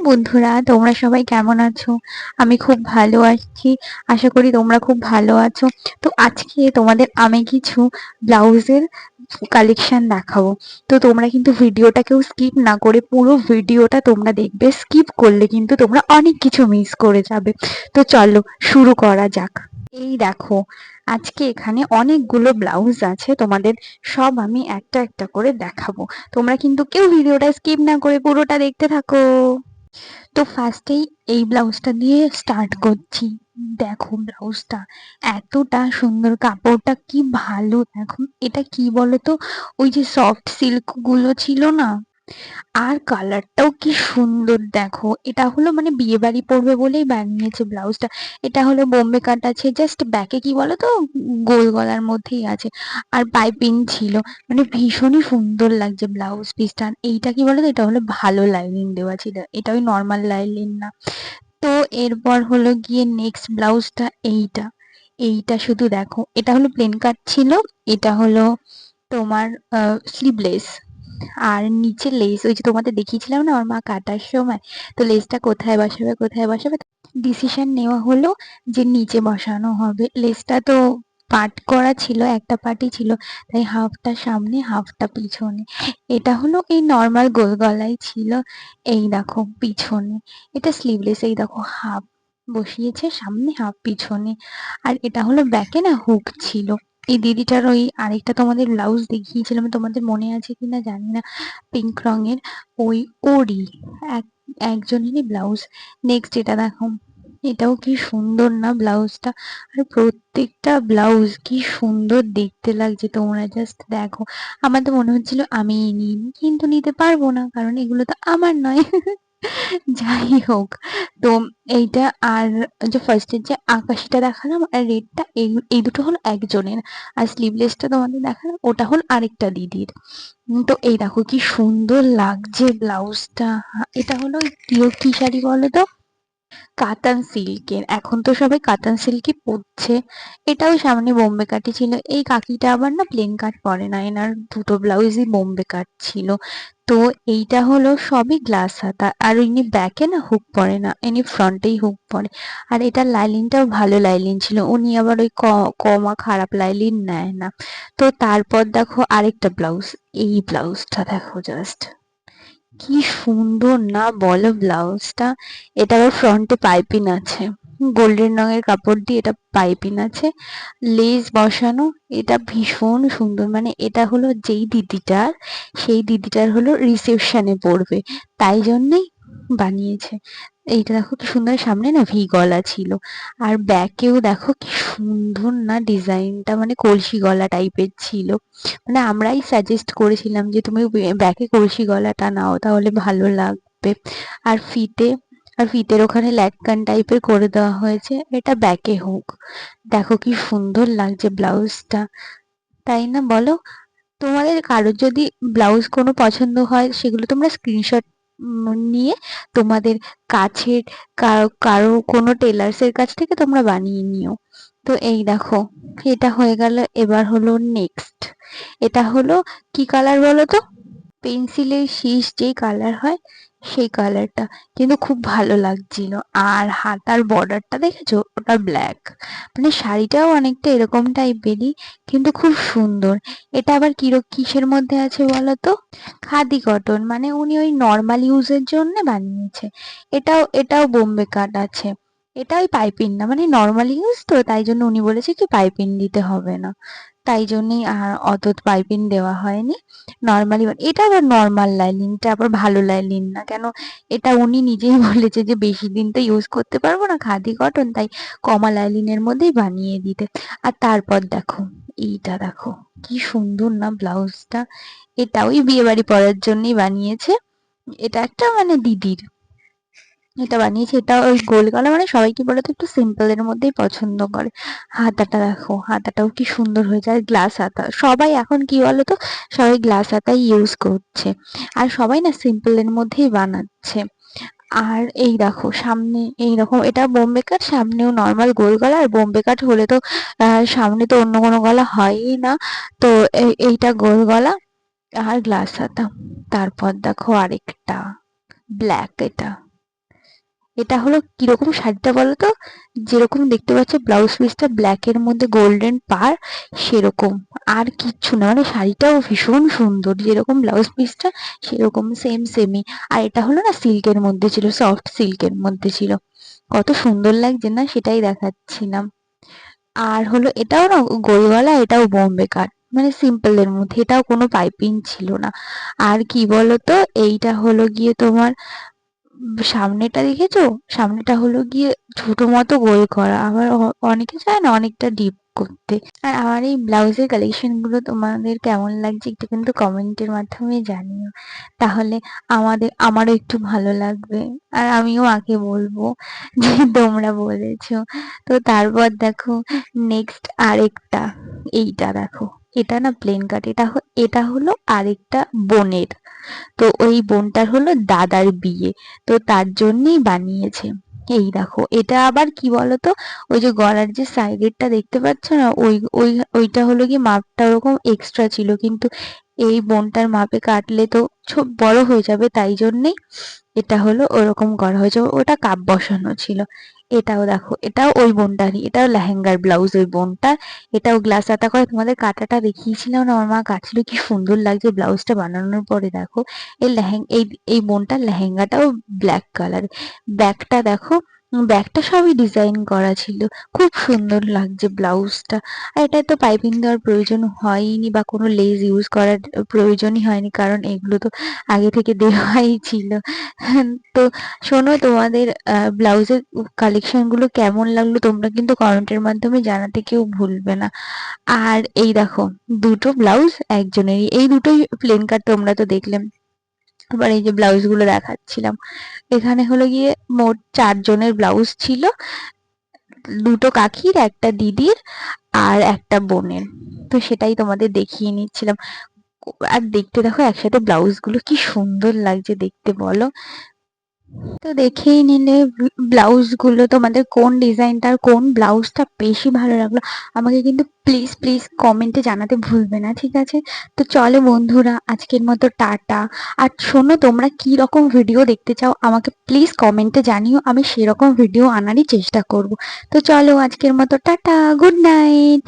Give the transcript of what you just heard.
বন্ধুরা, তোমরা সবাই কেমন আছো? আমি খুব ভালো আছি। আশা করি তোমরা খুব ভালো আছো। তো আজকে তোমাদের আমি কিছু ব্লাউজের কালেকশন দেখাবো। তো তোমরা কিন্তু ভিডিওটা কেউ স্কিপ না করে পুরো ভিডিওটা তোমরা দেখবে। স্কিপ করলে কিন্তু তোমরা অনেক কিছু মিস করে যাবে। তো চলো শুরু করা যাক। এই দেখো, আজকে এখানে অনেকগুলো ব্লাউজ আছে, তোমাদের সব আমি একটা একটা করে দেখাবো। তোমরা কিন্তু কেউ ভিডিওটা স্কিপ না করে পুরোটা দেখতে থাকো। তো ফার্স্টেই এই ব্লাউজটা দিয়ে স্টার্ট করছি। দেখো ব্লাউজটা এতটা সুন্দর, কাপড়টা কি ভালো। দেখো এটা কি বলতো, ওই যে সফট সিল্ক গুলো ছিল না, আর কালারটাও কি সুন্দর। দেখো এটা হলো মানে বিয়ে বাড়ি পরবে বলেই বানিয়েছে ব্লাউজটা। এটা হলো বোম্বে কাট আছে, জাস্ট ব্যাকে কি বলতো গোল গলার মধ্যেই আছে, আর পাইপিং ছিল। মানে ভীষণই সুন্দর লাগছে ব্লাউজ পিসটা। আর এইটা কি বলতো, এটা হলো ভালো লাইনিং দেওয়া ছিল, এটা ওই নর্মাল লাইনিং না। তো এরপর হলো গিয়ে নেক্সট ব্লাউজটা এইটা। এইটা শুধু দেখো, এটা হলো প্লেন কাট ছিল। এটা হলো তোমার স্লিভলেস, আর নিচে লেস ওই যে তোমাদের দেখিয়েছিলাম না আমার মা কাটার সময়। তো লেসটা কোথায় বসাবে কোথায় বসাবে, ডিসিশন নেওয়া হলো যে নিচে বসানো হবে। লেসটা তো পার্ট করা ছিল, একটা পার্টই ছিল, তাই হাফটা সামনে হাফটা পিছনে। এটা হলো এই নর্মাল গোল গলাই ছিল। এই দেখো পিছনে এটা স্লিভলেস, এই দেখো হাফ বসিয়েছে সামনে হাফ পিছনে। আর এটা হলো ব্যাকে না হুক ছিল। এই দিদিটার ওই আরেকটা তোমাদের ব্লাউজ দেখিয়েছিলাম, তোমাদের মনে আছে কিনা জানি না, পিঙ্ক রঙের, ওই ওরই এক একজনেরই ব্লাউজ। নেক্সট এটা দেখো, এটাও কি সুন্দর না ব্লাউজটা। আর প্রত্যেকটা ব্লাউজ কি সুন্দর দেখতে লাগছে, তোমরা জাস্ট দেখো। আমার তো মনে হচ্ছিল আমি নিই, কিন্তু নিতে পারবো না কারণ এগুলো তো আমার নয়। যাই হোক, তো এইটা আর যে ফার্স্টের যে আকাশিটা দেখালাম আর রেডটা, এই এই দুটো হলো একজনের। আর স্লিভলেসটা তোমাদের দেখালাম, ওটা হলো আরেকটা দিদির। তো এই দেখো কি সুন্দর লাগছে ব্লাউজটা। এটা হলো কি শাড়ি বলো তো, কাতান সিল্কের। এখন তো সবাই কাতান সিল্কই পরছে। এটাও সামনে বোম্বে কাটি ছিল। এই কাকিটা আবার না প্লেন কাট পরে না, এনার দুটো ব্লাউজই বোম্বে কাট ছিল। তো এইটা হলো সবই গ্লাস হাতা, আর ইনি ব্যাকে না হুক পরে না, ইনি ফ্রন্টেই হুক পরে। আর এটা লাইলিনটাও ভালো লাইলিন ছিল, উনি আবার ওই কমা খারাপ লাইলিন নেয় না। তো তারপর দেখো আরেকটা ব্লাউজ। এই ব্লাউজটা দেখো জাস্ট কি সুন্দর না বলো ব্লাউজটা। এটা আবার ফ্রন্টে পাইপিং আছে, গোল্ডেন রঙের কাপড় দিয়ে এটা পাইপিং আছে, লেস বসানো। এটা ভীষণ সুন্দর, মানে এটা হলো যেই দিদিটার, সেই দিদিটার হলো রিসেপশনে পড়বে, তাই জন্যই বানিয়েছে। এইটা দেখো কি সুন্দর, সামনে না ভি গলা ছিল। আর ব্যাকেও দেখো কি সুন্দর না ডিজাইনটা, মানে কলসি গলা টাইপের ছিল। মানে আমরাই সাজেস্ট করেছিলাম যে তুমি ব্যাকে কলসি গলাটা নাও তাহলে ভালো লাগবে। আর ফিতে, আর ফিতের ওখানে ল্যাটকান টাইপের করে দেওয়া হয়েছে, এটা ব্যাকে হুক। দেখো কি সুন্দর লাগছে ব্লাউজটা, তাই না বলো? তোমাদের কারোর যদি ব্লাউজ কোনো পছন্দ হয়, সেগুলো তোমরা স্ক্রিনশট নিয়ে তোমাদের কাছের কারো কারো কোনো টেলার্স এর কাছ থেকে তোমরা বানিয়ে নিও। তো এই দেখো, এটা হয়ে গেল। এবার হলো নেক্সট, এটা হলো কি কালার বলো তো, পেন্সিলের শীষ যেই কালার হয় সেই কালারটা, কিন্তু খুব ভালো লাগছিল। আর হাতার বর্ডারটা দেখেছো, ওটা ব্ল্যাক। মানে শাড়িটাও অনেকটা এরকম টাইপেরই, কিন্তু খুব সুন্দর। এটা আবার কিসের মধ্যে আছে বলো তো, খাদি কটন, মানে উনি ওই নর্মাল ইউজের জন্য বানিয়েছে। এটাও বোম্বে কাট আছে। এটা ওই পাইপিং না, মানে নর্মাল ইউজ, তো তাই জন্য উনি বলেছে কি পাইপিং দিতে হবে না, তাই জন্যই আর অত পাইপিং দেওয়া হয়নি। নর্মালি এটা আবার নর্মাল লাইনিংটা আবার ভালো লাইনিং না কেন, এটা উনি নিজেই বলেছে যে বেশি দিন তো ইউজ করতে পারবো না, খাদি কটন, তাই কমা লাইনিংয়ের মধ্যেই বানিয়ে দিতে। আর তারপর দেখো, এইটা দেখো কি সুন্দর না ব্লাউজটা। এটা ওই বিয়ে বাড়ি পরার জন্যই বানিয়েছে। এটা একটা মানে দিদির, এটা বানিয়েছে। এটা ওই গোল গলা, মানে সবাই কি বলতো একটু সিম্পল এর মধ্যেই পছন্দ করে। হাতাটা দেখো, হাতাটাও কি সুন্দর হয়েছে। আর গ্লাস হাতা, সবাই এখন কি বলতো, সবাই গ্লাস হাতাই ইউজ করছে, আর সবাই না সিম্পল এর মধ্যেই বানাচ্ছে। আর এই দেখো সামনে এইরকম, এটা বোম্বে কাট, সামনেও নর্মাল গোল গলা। আর বোম্বে কাট হলে তো সামনে তো অন্য কোনো গলা হয়ই না। তো এইটা গোল গলা আর গ্লাস হাতা। তারপর দেখো আরেকটা ব্ল্যাক, এটা এটা হলো কিরকম শাড়িটা বলো তো? যেরকম দেখতে পাচ্ছ ব্লাউজ পিসটা ব্ল্যাক এর মধ্যে গোল্ডেন পার, সেরকম। আর কিচ্ছু না, মানে শাড়িটাও ভীষণ সুন্দর, যেরকম ব্লাউজ পিসটা সেরকম সেম সেমই। আর এটা হলো না সিল্কের মধ্যে ছিল, সফট সিল্কের মধ্যে ছিল। কত সুন্দর লাগছে না, সেটাই দেখাচ্ছিলাম। আর হলো এটাও না গড়িওয়ালা, এটাও বোম্বে কাট, মানে সিম্পল এর মধ্যে, এটাও কোনো পাইপিং ছিল না। আর কি বলতো, এইটা হলো গিয়ে তোমার সামনেটা দেখেছো? সামনেটা হলো গিয়ে ছোট মতো গোল করা, আবার অনেকে চায় না অনেকটা ডিপ করতে। আর আমার এই ব্লাউজের কালেকশন গুলো তোমাদের কেমন লাগছে একটু কিন্তু কমেন্টের মাধ্যমে জানিও, তাহলে আমারও একটু ভালো লাগবে। আর আমিও আগে বলবো যে তোমরা বলেছো। তো তারপর দেখো নেক্সট আরেকটা, এইটা দেখো। এটা না প্লেন কাট, এটা হলো আরেকটা বোনের। তো ওই বোনটার হলো দাদার বিয়ে, তো তার জন্যই বানিয়েছে। এই দেখো, এটা আবার কি বলতো, ওই যে গলার যে সাইডেরটা দেখতে পাচ্ছ না, ওইটা হলো কি মাপটা ওরকম এক্সট্রা ছিল, কিন্তু এই বোনটার মাপে কাটলে তো বড় হয়ে যাবে, তাই জন্যেই এটা হলো ওরকম করা হয়েছে, ওটা কাপ বসানো ছিল। এটাও দেখো, এটাও ওই বোনটারই, এটাও লেহেঙ্গার ব্লাউজ ওই বোনটার। এটাও গ্লাস হাতা করে, তোমাদের কাটাটা দেখিয়েছিলাম না, আমার মা কাটছিল, কি সুন্দর লাগছে ব্লাউজটা বানানোর পরে। দেখো এই বোনটার লেহেঙ্গাটাও ব্ল্যাক কালার। ব্যাকটা দেখো, ব্যাকটা সবই ডিজাইন করা ছিল, খুব সুন্দর লাগছে ব্লাউজটা। আর এটা তো পাইপিং দেওয়ার প্রয়োজন হয়নি বা কোনো লেস ইউজ করার প্রয়োজনই হয়নি, কারণ এগুলো তো আগে থেকে দেওয়াই ছিল। তো শোনো, তোমাদের ব্লাউজের কালেকশন গুলো কেমন লাগলো তোমরা কিন্তু কমেন্টের মাধ্যমে জানাতে কেউ ভুলবে না। আর এই দেখো, দুটো ব্লাউজ একজনেরই, এই দুটোই প্লেন কাট, তোমরা তো দেখলে। এবার এই যে ব্লাউজ গুলো দেখাচ্ছিলাম, এখানে হলো গিয়ে মোট 4 জনের ব্লাউজ ছিল, দুটো কাকির, একটা দিদির, আর একটা বোনের। তো সেটাই তোমাদের দেখিয়ে নিচ্ছিলাম। আর দেখতে দেখো একসাথে ব্লাউজ গুলো কি সুন্দর লাগছে দেখতে, বলো? তো দেখেই নিলে ব্লাউজ গুলো তোমাদের কোন ডিজাইনটার কোন ব্লাউজটা বেশি ভালো লাগলো, আমাকে কিন্তু প্লিজ প্লিজ কমেন্টে জানাতে ভুলবে না, ঠিক আছে? তো চলো বন্ধুরা, আজকের মতো টাটা। আর শোনো, তোমরা কি রকম ভিডিও দেখতে চাও আমাকে প্লিজ কমেন্টে জানিও, আমি সেরকম ভিডিও আনারই চেষ্টা করব। তো চলো আজকের মতো টাটা, গুড নাইট।